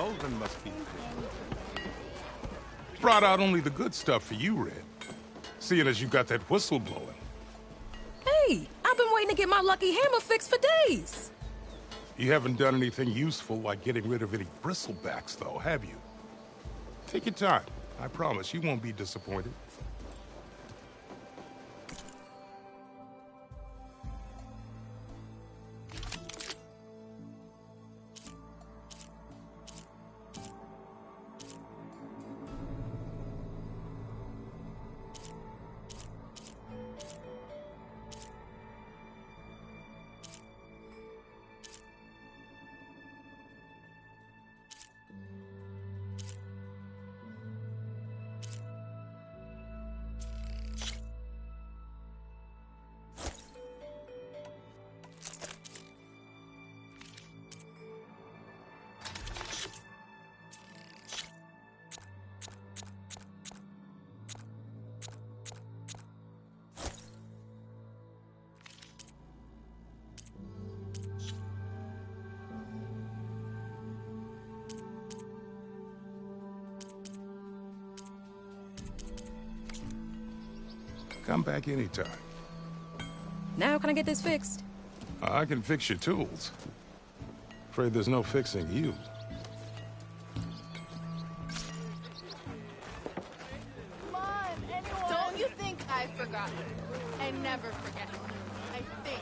Ulvin must be. Brought out only the good stuff for you, Red. Seeing as you got that whistle blowing. Hey, I've been waiting to get my lucky hammer fixed for days. You haven't done anything useful like getting rid of any bristlebacks, though, have you? Take your time. I promise you won't be disappointed. Come back anytime. Now can I get this fixed? I can fix your tools. Afraid there's no fixing you. Come on, anyone. Don't you think I've forgotten? I never forget. I think.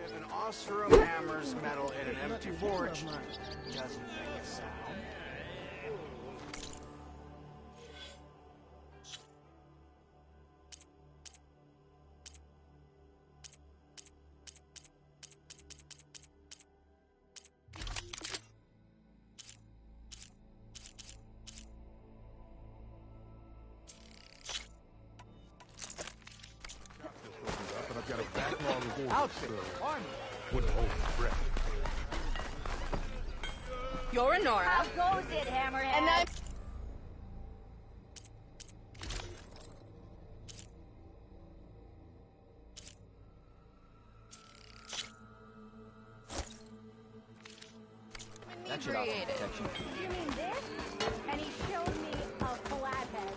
If an Oseram hammers metal in an empty forge, doesn't make a sound. But I've got a backlog of orders, Outfit, so army. wouldn't hold my breath. You're a Nora. How goes it, Hammerhead? And I'm That should offer inebriated. protection. You mean this? And he showed me a flathead.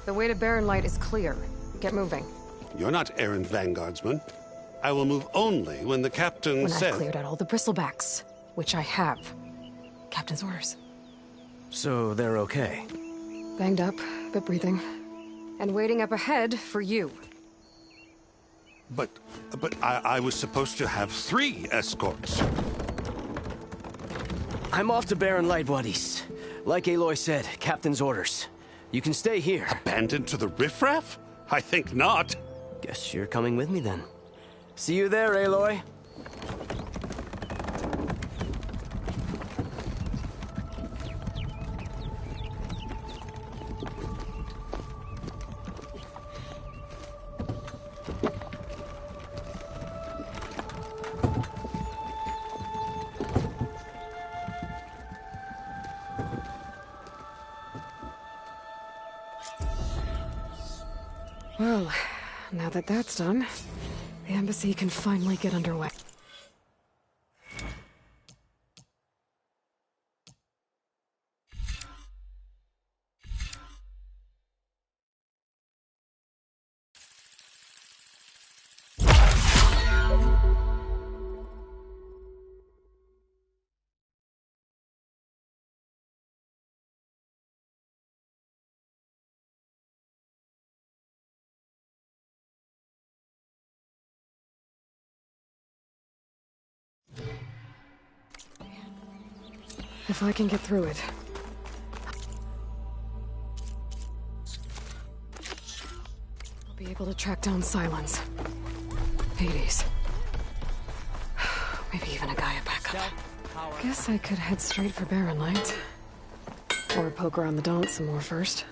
The way to Barren Light is clear. Get moving. You're not errand vanguardsman. I will move only when the captain When says... I've cleared out all the bristlebacks, which I have. Captain's orders. So they're okay. Banged up, but breathing. And waiting up ahead for you. But I was supposed to have 3 escorts. I'm off to Barren Light, Wadis. Like Aloy said, Captain's orders. You can stay here. Abandoned to the riffraff? I think not. Guess you're coming with me then. See you there, Aloy. Well, now that that's done, the embassy can finally get underway. If I can get through it. I'll be able to track down Silence. Hades. Maybe even a Gaia backup. Guess I could head straight for Barren Light. Or poke around the Daunt some more first.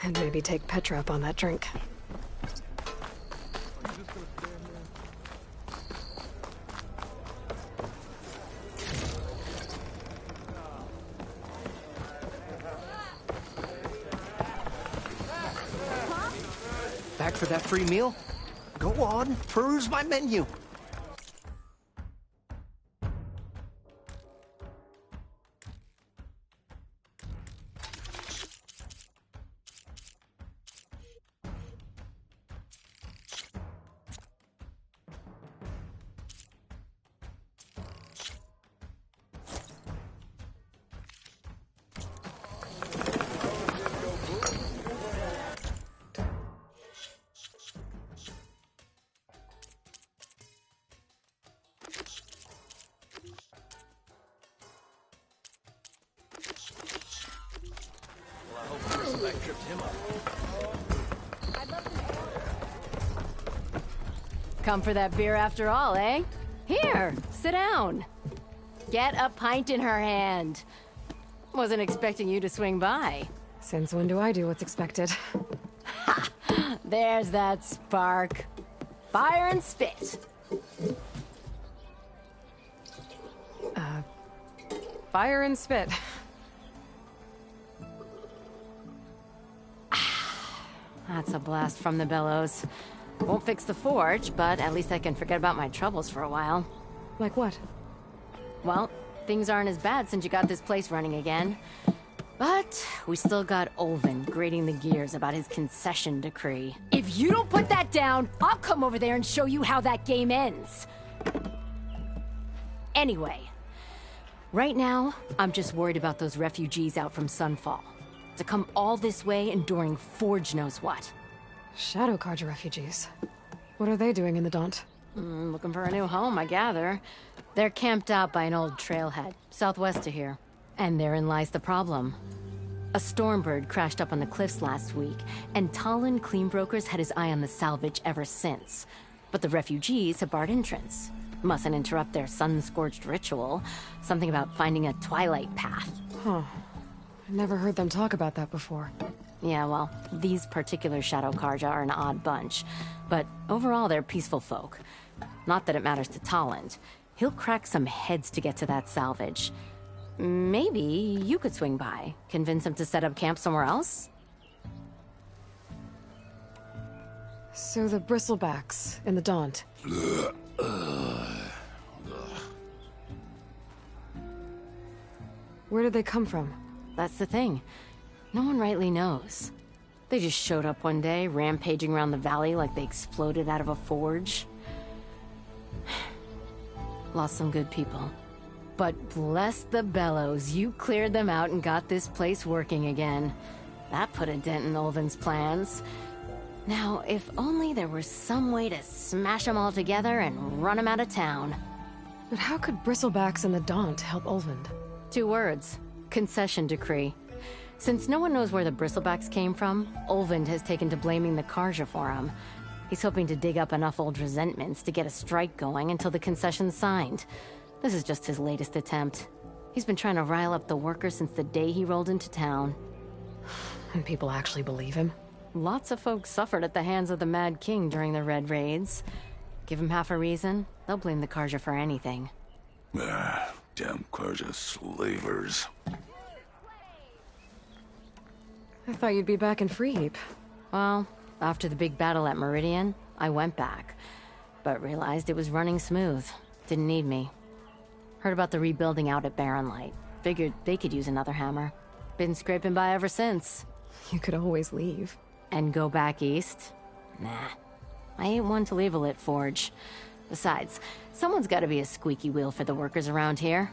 And maybe take Petra up on that drink. Back for that free meal? Go on, peruse my menu. Come for that beer after all, eh? Here, sit down. Get a pint in her hand. Wasn't expecting you to swing by. Since when do I do what's expected? Ha! There's that spark. Fire and spit. Fire and spit. That's a blast from the bellows. Won't fix the forge, but at least I can forget about my troubles for a while. Like what? Well, things aren't as bad since you got this place running again. But we still got Olvin grating the gears about his concession decree. If you don't put that down, I'll come over there and show you how that game ends. Anyway, right now, I'm just worried about those refugees out from Sunfall. To come all this way enduring Forge knows what. Shadow Carja refugees. What are they doing in the Daunt? Looking for a new home, I gather. They're camped out by an old trailhead, southwest of here. And therein lies the problem. A Stormbird crashed up on the cliffs last week, and Talon Cleanbrokers had his eye on the salvage ever since. But the refugees have barred entrance. Mustn't interrupt their sun-scorched ritual. Something about finding a twilight path. Huh. I never heard them talk about that before. Yeah, well, these particular Shadow Carja are an odd bunch. But overall, they're peaceful folk. Not that it matters to Talon. He'll crack some heads to get to that salvage. Maybe you could swing by, convince him to set up camp somewhere else? So the Bristlebacks in the Daunt. Where did they come from? That's the thing. No one rightly knows. They just showed up one day, rampaging around the valley like they exploded out of a forge. Lost some good people. But bless the bellows, you cleared them out and got this place working again. That put a dent in Olvin's plans. Now, if only there were some way to smash them all together and run them out of town. But how could Bristlebacks and the Daunt help Olvind? 2 words. Concession decree. Since no one knows where the Bristlebacks came from, Olvind has taken to blaming the Carja for him. He's hoping to dig up enough old resentments to get a strike going until the concession's signed. This is just his latest attempt. He's been trying to rile up the workers since the day he rolled into town. And people actually believe him? Lots of folks suffered at the hands of the Mad King during the Red Raids. Give him half a reason, they'll blame the Carja for anything. Damn Carja slavers. I thought you'd be back in Freeheap. Well, after the big battle at Meridian, I went back, but realized it was running smooth. Didn't need me. Heard about the rebuilding out at Barren Light. Figured they could use another hammer. Been scraping by ever since. You could always leave. And go back east? Nah. I ain't one to leave a lit forge. Besides, someone's gotta be a squeaky wheel for the workers around here.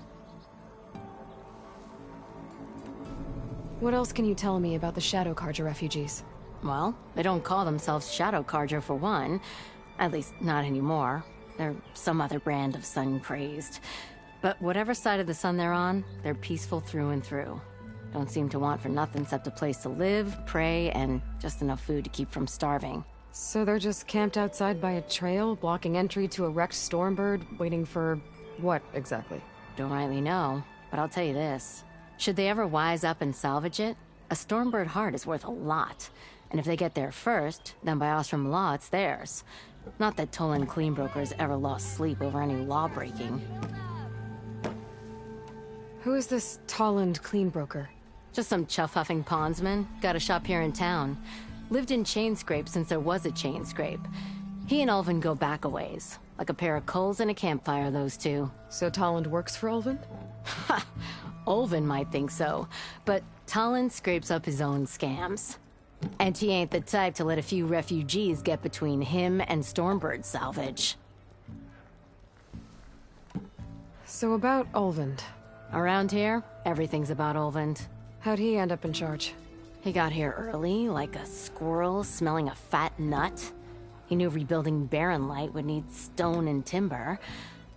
What else can you tell me about the Shadow Carja refugees? Well, they don't call themselves Shadow Carja for one. At least, not anymore. They're some other brand of sun-crazed. But whatever side of the sun they're on, they're peaceful through and through. Don't seem to want for nothing except a place to live, pray, and just enough food to keep from starving. So they're just camped outside by a trail, blocking entry to a wrecked Stormbird, waiting for... what, exactly? Don't rightly know, but I'll tell you this. Should they ever wise up and salvage it, a Stormbird heart is worth a lot. And if they get there first, then by Ostrom law, it's theirs. Not that Toland Cleanbroker's ever lost sleep over any law-breaking. Who is this Toland Cleanbroker? Just some chuff-huffing pondsman. Got a shop here in town. Lived in Chainscrape since there was a Chainscrape. He and Ulvund go back a ways. Like a pair of coals and a campfire, those two. So Toland works for Ulvund? Ha! Ulvund might think so, but Toland scrapes up his own scams. And he ain't the type to let a few refugees get between him and Stormbird salvage. So about Ulvund. Around here, everything's about Ulvund. How'd he end up in charge? He got here early, like a squirrel smelling a fat nut. He knew rebuilding Barren Light would need stone and timber.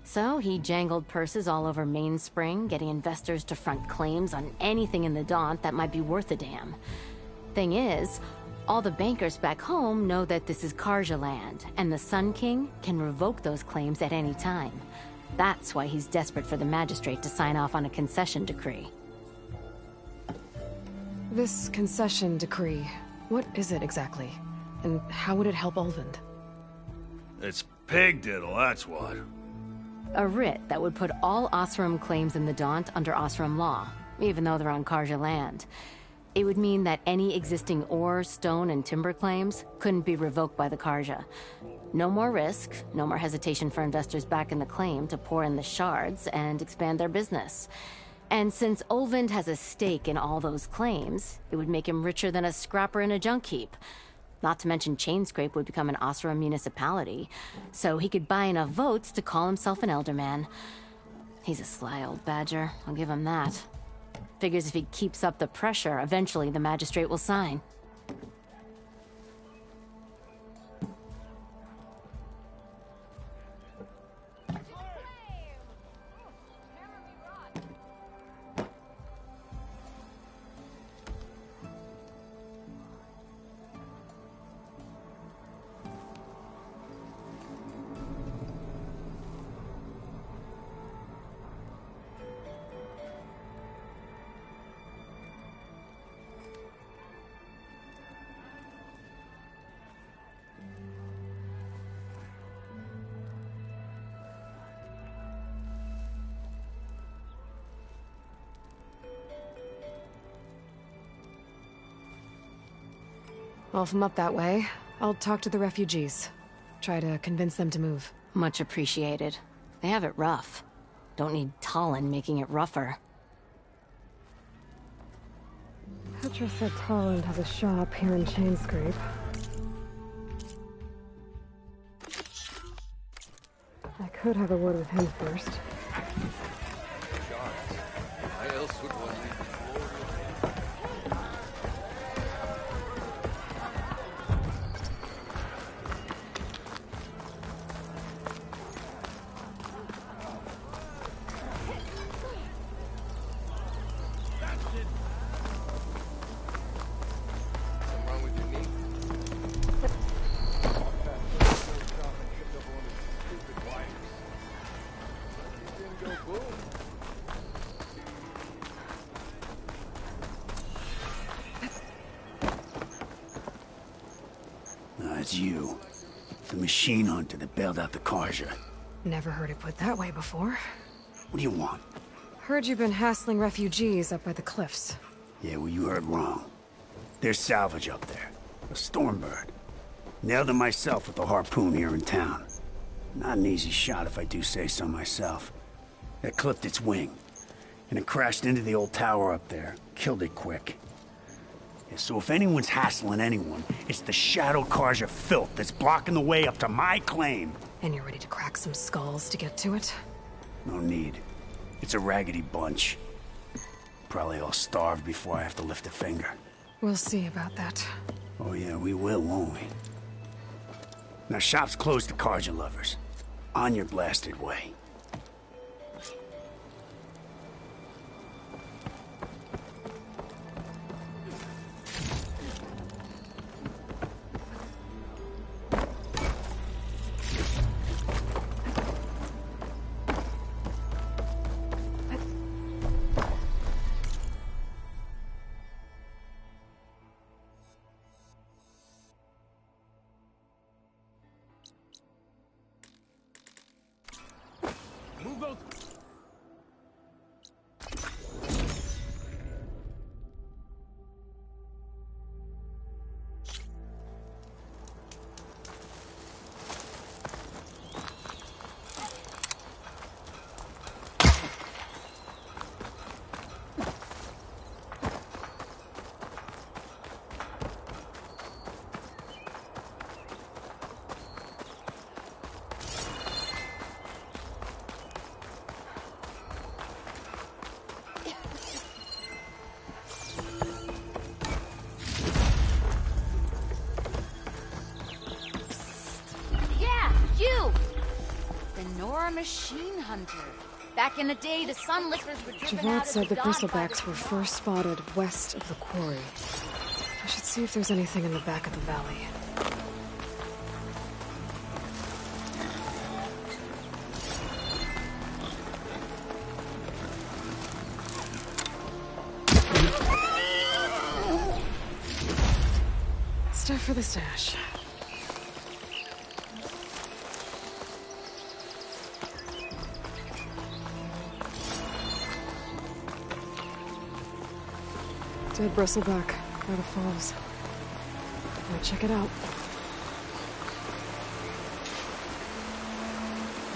So he jangled purses all over Mainspring, getting investors to front claims on anything in the Daunt that might be worth a damn. Thing is, all the bankers back home know that this is Carja land, and the Sun King can revoke those claims at any time. That's why he's desperate for the magistrate to sign off on a concession decree. This concession decree, what is it exactly? And how would it help Ulvund? It's pig diddle, that's what. A writ that would put all Osram claims in the Daunt under Osram law, even though they're on Carja land. It would mean that any existing ore, stone, and timber claims couldn't be revoked by the Carja. No more risk, no more hesitation for investors back in the claim to pour in the shards and expand their business. And since Ulvund has a stake in all those claims, it would make him richer than a scrapper in a junk heap. Not to mention Chainscrape would become an Osram municipality, so he could buy enough votes to call himself an Elderman. He's a sly old badger, I'll give him that. Figures if he keeps up the pressure, eventually the magistrate will sign. Well, if I'm up that way, I'll talk to the refugees. Try to convince them to move. Much appreciated. They have it rough. Don't need Toland making it rougher. Petra said Toland has a shop here in Chainscrape. I could have a word with him first. It's you. The machine hunter that bailed out the Carja. Never heard it put that way before. What do you want? Heard you've been hassling refugees up by the cliffs. Yeah, well, you heard wrong. There's salvage up there. A Stormbird. Nailed it myself with the harpoon here in town. Not an easy shot if I do say so myself. It clipped its wing, and it crashed into the old tower up there. Killed it quick. Yeah, so if anyone's hassling anyone, it's the Shadow Carja filth that's blocking the way up to my claim. And you're ready to crack some skulls to get to it? No need. It's a raggedy bunch. Probably all starved before I have to lift a finger. We'll see about that. Oh yeah, we will, won't we? Now shop's closed to Carja lovers. On your blasted way. Machine hunter. Back in the day, the Sunlickers were driven Javad out of said the Dodge bristlebacks were first spotted west of the quarry. I should see if there's anything in the back of the valley. Stuff for the stash. Dead bristleback by the falls. I'll check it out.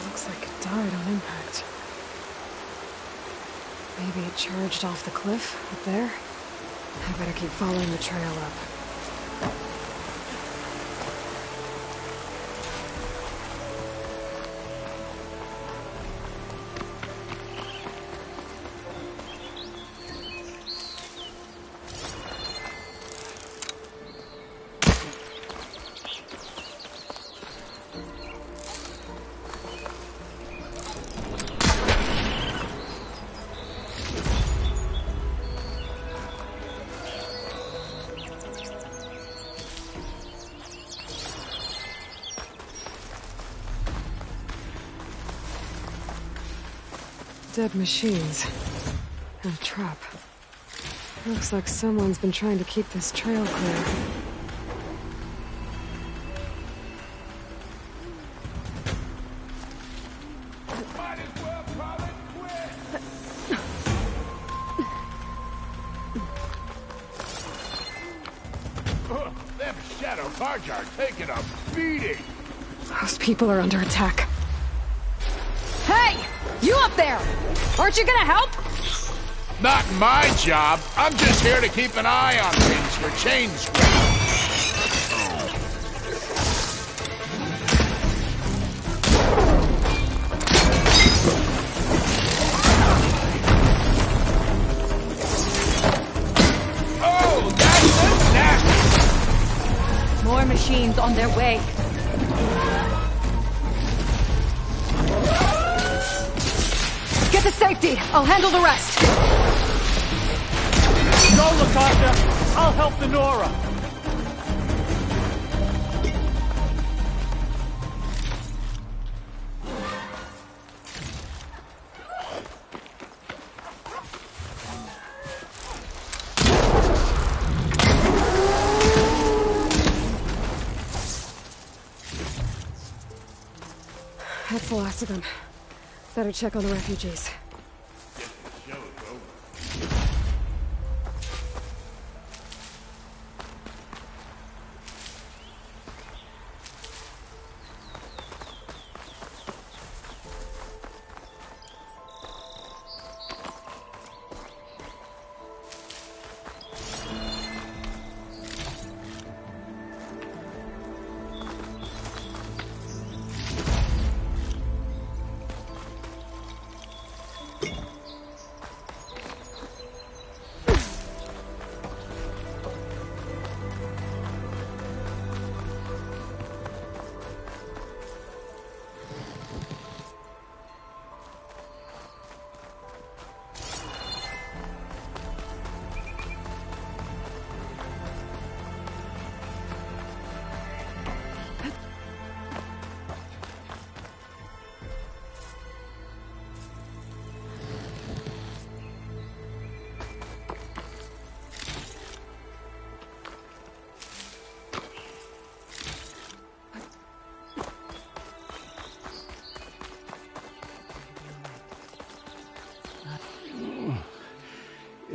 Looks like it died on impact. Maybe it charged off the cliff up there. I better keep following the trail up. Dead machines. And a trap. Looks like someone's been trying to keep this trail clear. Them Shadow Carja are taking a beating. Those people are under attack. Hey! You up there! Aren't you gonna help? Not my job. I'm just here to keep an eye on things for change spread. Oh, that's nasty! More machines on their way. Get to safety. I'll handle the rest. Go, Lakasha. I'll help the Nora. That's the last of them. Better check on the refugees.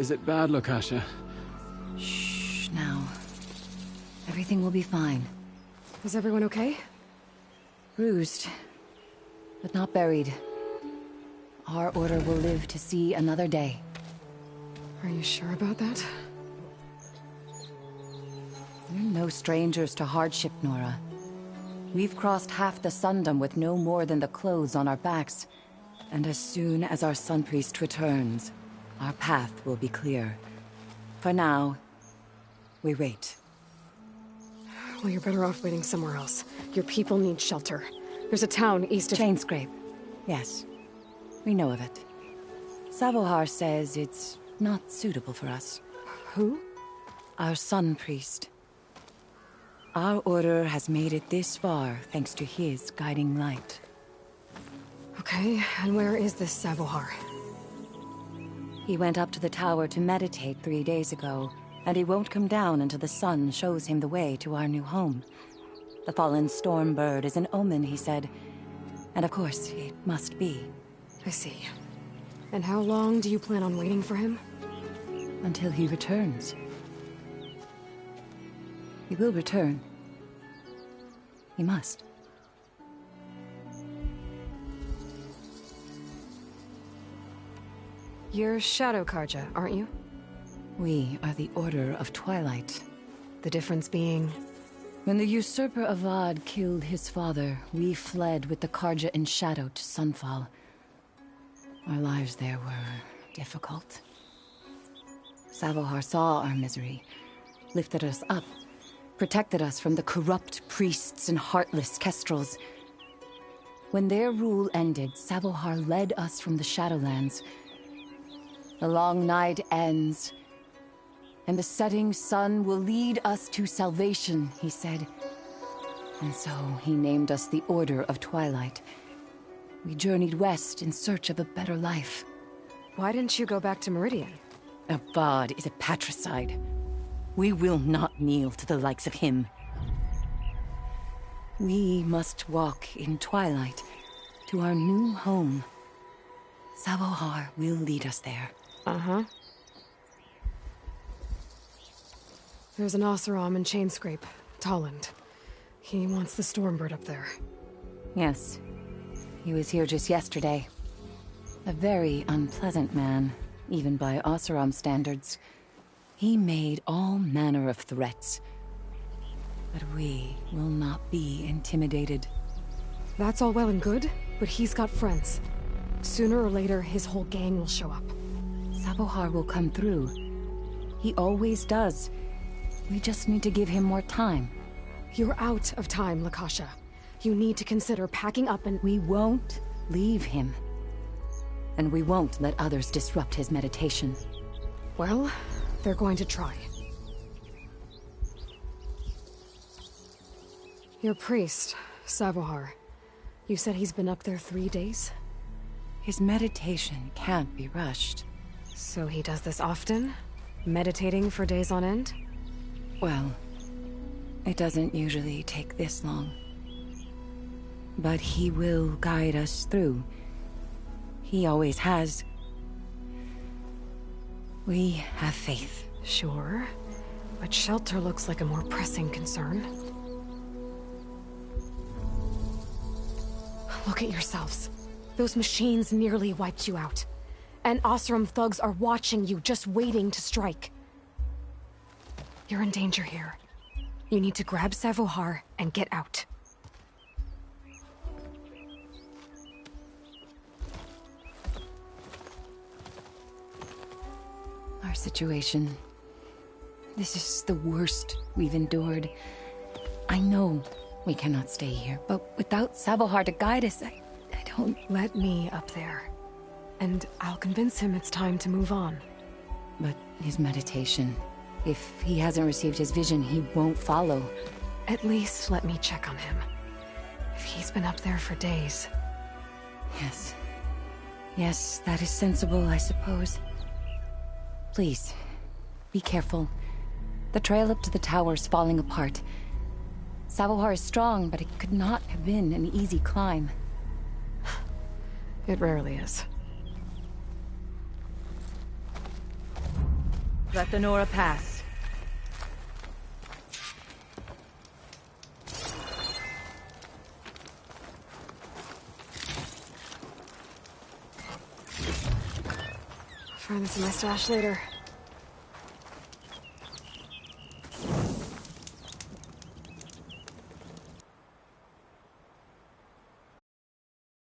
Is it bad, Lakasha? Shh, now. Everything will be fine. Is everyone okay? Bruised, but not buried. Our order will live to see another day. Are you sure about that? We're no strangers to hardship, Nora. We've crossed half the Sundom with no more than the clothes on our backs. And as soon as our Sun Priest returns, our path will be clear. For now, we wait. Well, you're better off waiting somewhere else. Your people need shelter. There's a town east of... Chainscrape. Yes. We know of it. Savohar says it's not suitable for us. Who? Our Sun Priest. Our order has made it this far thanks to his guiding light. Okay, and where is this Savohar? He went up to the tower to meditate 3 days ago, and he won't come down until the sun shows him the way to our new home. The fallen Stormbird is an omen, he said. And of course, it must be. I see. And how long do you plan on waiting for him? Until he returns. He will return. He must. You're Shadow Carja, aren't you? We are the Order of Twilight. The difference being... When the usurper Avad killed his father, we fled with the Carja in Shadow to Sunfall. Our lives there were difficult. Savohar saw our misery, lifted us up, protected us from the corrupt priests and heartless kestrels. When their rule ended, Savohar led us from the Shadowlands. The long night ends, and the setting sun will lead us to salvation, he said. And so he named us the Order of Twilight. We journeyed west in search of a better life. Why didn't you go back to Meridian? Avad is a patricide. We will not kneel to the likes of him. We must walk in twilight to our new home. Savohar will lead us there. Uh-huh. There's an Oseram in Chainscrape, Tolland. He wants the Stormbird up there. Yes. He was here just yesterday. A very unpleasant man, even by Oseram standards. He made all manner of threats. But we will not be intimidated. That's all well and good, but he's got friends. Sooner or later, his whole gang will show up. Savohar will come through. He always does. We just need to give him more time. You're out of time, Lakasha. You need to consider packing up and... We won't leave him. And we won't let others disrupt his meditation. Well, they're going to try. Your priest, Savohar. You said he's been up there 3 days? His meditation can't be rushed. So he does this often? Meditating for days on end? Well, it doesn't usually take this long. But he will guide us through. He always has. We have faith. Sure, but shelter looks like a more pressing concern. Look at yourselves. Those machines nearly wiped you out. And Oseram thugs are watching you, just waiting to strike. You're in danger here. You need to grab Savohar and get out. Our situation... This is the worst we've endured. I know we cannot stay here, but without Savohar to guide us, I don't... Let me up there. And I'll convince him it's time to move on. But his meditation... If he hasn't received his vision, he won't follow. At least let me check on him. If he's been up there for days... Yes. Yes, that is sensible, I suppose. Please, be careful. The trail up to the tower's falling apart. Savohar is strong, but it could not have been an easy climb. It rarely is. Let the Nora pass. Find this in my stash later.